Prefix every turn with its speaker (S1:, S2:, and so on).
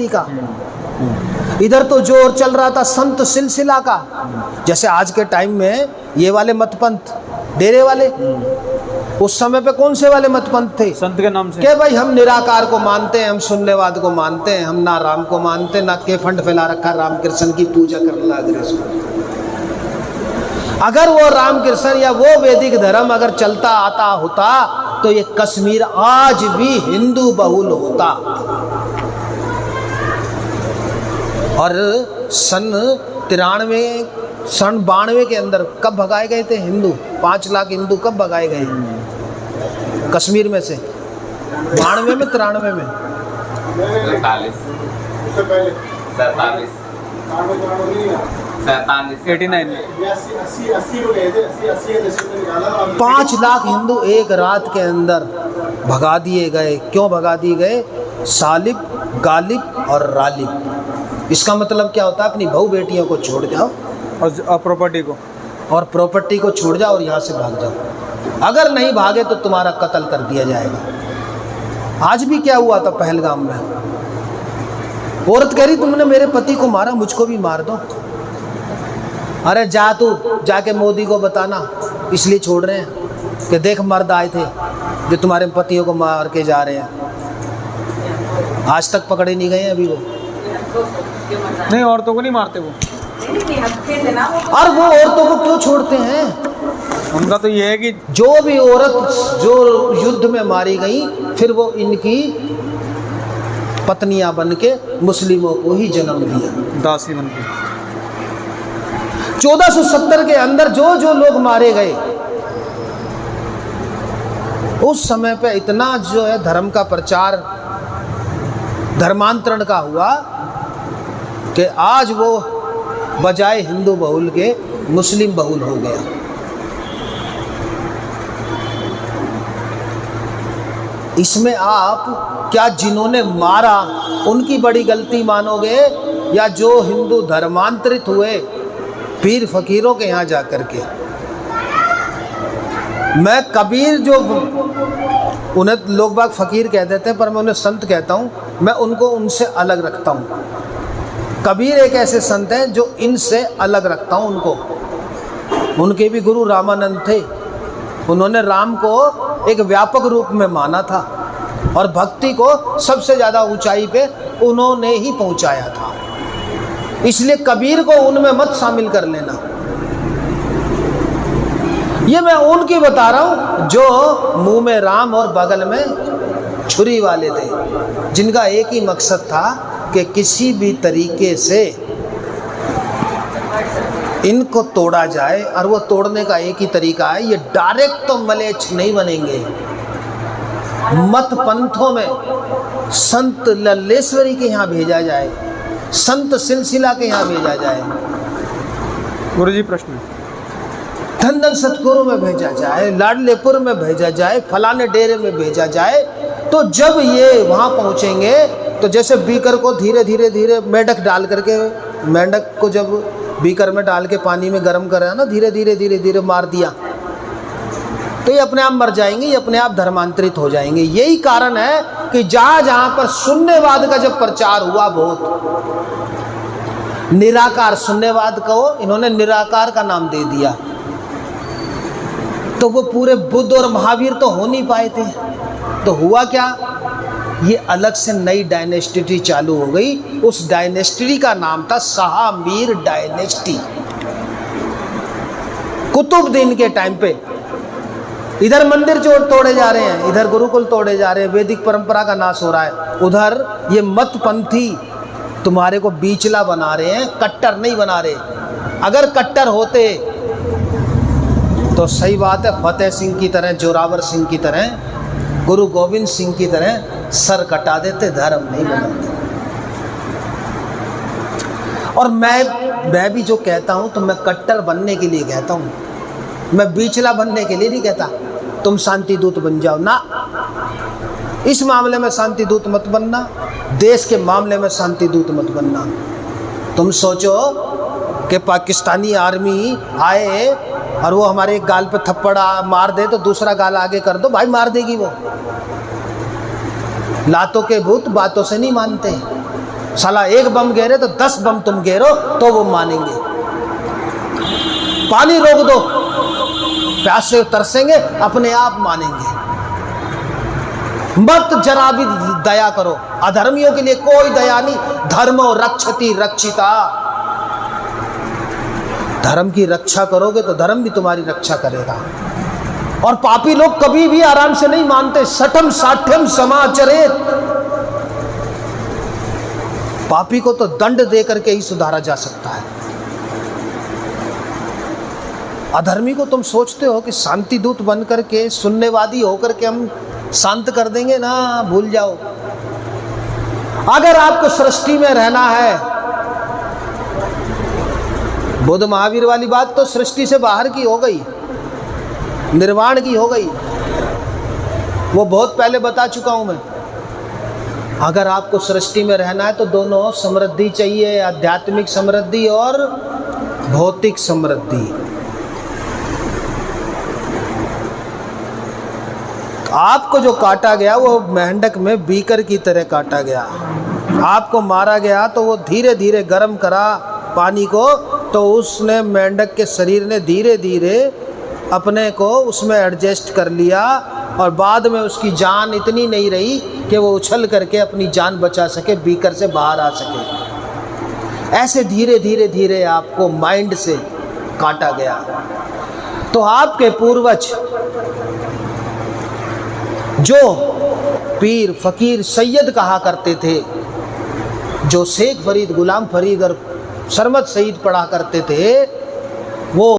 S1: का। इधर तो जोर चल रहा था संत सिलसिला का, जैसे आज के टाइम में ये वाले मतपंथ डेरे वाले, उस समय पे कौन से वाले मतपंथ थे?
S2: संत के नाम से
S1: कि भाई हम निराकार को मानते हैं, हम शून्यवाद को मानते हैं, हम ना राम को मानते ना के फंड फैला रखा राम कृष्ण की पूजा करने लग रहे। अगर वो राम कृष्ण या वो वैदिक धर्म अगर चलता आता होता तो ये कश्मीर आज भी हिंदू बहुल होता। और सन 92 के अंदर कब भगाए गए थे हिंदू? 5 लाख हिंदू कब भगाए गए कश्मीर में से? 92 में 93 में 5 लाख हिंदू एक रात के अंदर भगा दिए गए। क्यों भगा दिए गए? सालिब, गालिब और रालिब। इसका मतलब क्या होता है? अपनी बहू बेटियों को छोड़ जाओ और प्रॉपर्टी को छोड़ जाओ और यहाँ से भाग जाओ। अगर नहीं भागे तो तुम्हारा कत्ल कर दिया जाएगा। आज भी क्या हुआ था पहलगाम में? औरत कह रही तुमने मेरे पति को मारा, मुझको भी मार दो। अरे जा तू जाके मोदी को बताना, इसलिए छोड़ रहे हैं कि देख मर्द आए थे जो तुम्हारे पतियों को मार के जा रहे हैं। आज तक पकड़े नहीं गए अभी वो।
S2: नहीं, औरतों को नहीं मारते वो।
S1: और वो औरतों को क्यों छोड़ते हैं?
S2: उनका तो ये है कि
S1: जो भी औरत जो युद्ध में मारी गई फिर वो इनकी पत्नियां बन के मुस्लिमों को ही जन्म दिया,
S2: दासी बन के।
S1: 1470 के अंदर जो जो लोग मारे गए, उस समय पे इतना जो है धर्म का प्रचार, धर्मांतरण का हुआ कि आज वो बजाय हिंदू बहुल के मुस्लिम बहुल हो गया। इसमें आप क्या जिन्होंने मारा उनकी बड़ी गलती मानोगे या जो हिंदू धर्मांतरित हुए पीर फकीरों के यहाँ जा कर के? मैं कबीर, जो उन्हें लोग बाग फकीर कह देते हैं पर मैं उन्हें संत कहता हूँ, मैं उनको उनसे अलग रखता हूँ। कबीर एक ऐसे संत हैं जो इनसे अलग रखता हूँ उनको। उनके भी गुरु रामानंद थे। उन्होंने राम को एक व्यापक रूप में माना था और भक्ति को सबसे ज़्यादा ऊंचाई पे उन्होंने ही पहुंचाया था। इसलिए कबीर को उनमें मत शामिल कर लेना। ये मैं उनकी बता रहा हूँ जो मुंह में राम और बगल में छुरी वाले थे, जिनका एक ही मकसद था कि किसी भी तरीके से इनको तोड़ा जाए। और वो तोड़ने का एक ही तरीका है, ये डायरेक्ट तो मलेच्छ नहीं बनेंगे। मत पंथों में संत लल्लेश्वरी के यहाँ भेजा जाए, संत सिलसिला के यहाँ भेजा जाए,
S2: गुरुजी प्रश्न
S1: धन धन सतगुरु में भेजा जाए, लाडलेपुर में भेजा जाए, फलाने डेरे में भेजा जाए। तो जब ये वहाँ पहुँचेंगे तो जैसे बीकर को धीरे धीरे धीरे मेंढक डाल करके, मेंढक को जब बीकर में डाल के पानी में गर्म कर रहा है ना, धीरे धीरे धीरे धीरे मार दिया तो ये अपने आप मर जाएंगे, ये अपने आप धर्मांतरित हो जाएंगे। यही कारण है कि जहाँ जहाँ पर शून्यवाद का जब प्रचार हुआ, बहुत निराकार शून्यवाद को इन्होंने निराकार का नाम दे दिया, तो वो पूरे बुद्ध और महावीर तो हो नहीं पाए थे। तो हुआ क्या? ये अलग से नई डायनेस्टी चालू हो गई। उस डायनेस्टी का नाम था शाह मीर डायनेस्टी। कुतुबुद्दीन के टाइम पे इधर मंदिर जो तोड़े जा रहे हैं, इधर गुरुकुल तोड़े जा रहे हैं, वैदिक परंपरा का नाश हो रहा है, उधर ये मतपंथी तुम्हारे को बीचला बना रहे हैं, कट्टर नहीं बना रहे। अगर कट्टर होते तो सही बात है, फतेह सिंह की तरह, जोरावर सिंह की तरह, गुरु गोविंद सिंह की तरह सर कटा देते, धर्म नहीं बनाते। और मैं भी जो कहता हूं तो मैं कट्टर बनने के लिए कहता हूं, मैं बीचला बनने के लिए नहीं कहता। तुम शांति दूत बन जाओ ना, इस मामले में शांति दूत मत बनना, देश के मामले में शांति दूत मत बनना। तुम सोचो कि पाकिस्तानी आर्मी आए और वो हमारे एक गाल पे थप्पड़ मार दे तो दूसरा गाल आगे कर दो, भाई मार देगी वो। लातों के भूत बातों से नहीं मानते। साला एक बम गिरे तो 10 बम तुम गिरो तो वो मानेंगे। पानी रोक दो, प्यास से तरसेंगे, अपने आप मानेंगे। मत जरा भी दया करो, अधर्मियों के लिए कोई दया नहीं। धर्मो रक्षति रक्षिता, धर्म की रक्षा करोगे तो धर्म भी तुम्हारी रक्षा करेगा। और पापी लोग कभी भी आराम से नहीं मानते। सठम साठ्यम समाचरेत, पापी को तो दंड दे करके ही सुधारा जा सकता है। अधर्मी को तुम सोचते हो कि शांति दूत बन करके, सुन्नेवादी होकर के हम शांत कर देंगे ना, भूल जाओ। अगर आपको सृष्टि में रहना है, बुद्ध महावीर वाली बात तो सृष्टि से बाहर की हो गई, निर्वाण की हो गई, वो बहुत पहले बता चुका हूं मैं। अगर आपको सृष्टि में रहना है तो दोनों समृद्धि चाहिए, आध्यात्मिक समृद्धि और भौतिक समृद्धि। आपको जो काटा गया वो मेंढक में बीकर की तरह काटा गया। आपको मारा गया तो वो धीरे धीरे गर्म करा पानी को, तो उसने, मेंढक के शरीर ने धीरे धीरे अपने को उसमें एडजस्ट कर लिया, और बाद में उसकी जान इतनी नहीं रही कि वो उछल करके अपनी जान बचा सके, बीकर से बाहर आ सके। ऐसे धीरे धीरे धीरे आपको माइंड से काटा गया। तो आपके पूर्वज जो पीर, फकीर, सैयद कहा करते थे, जो शेख फरीद, गुलाम फरीद और सरमद सईद पढ़ा करते थे, वो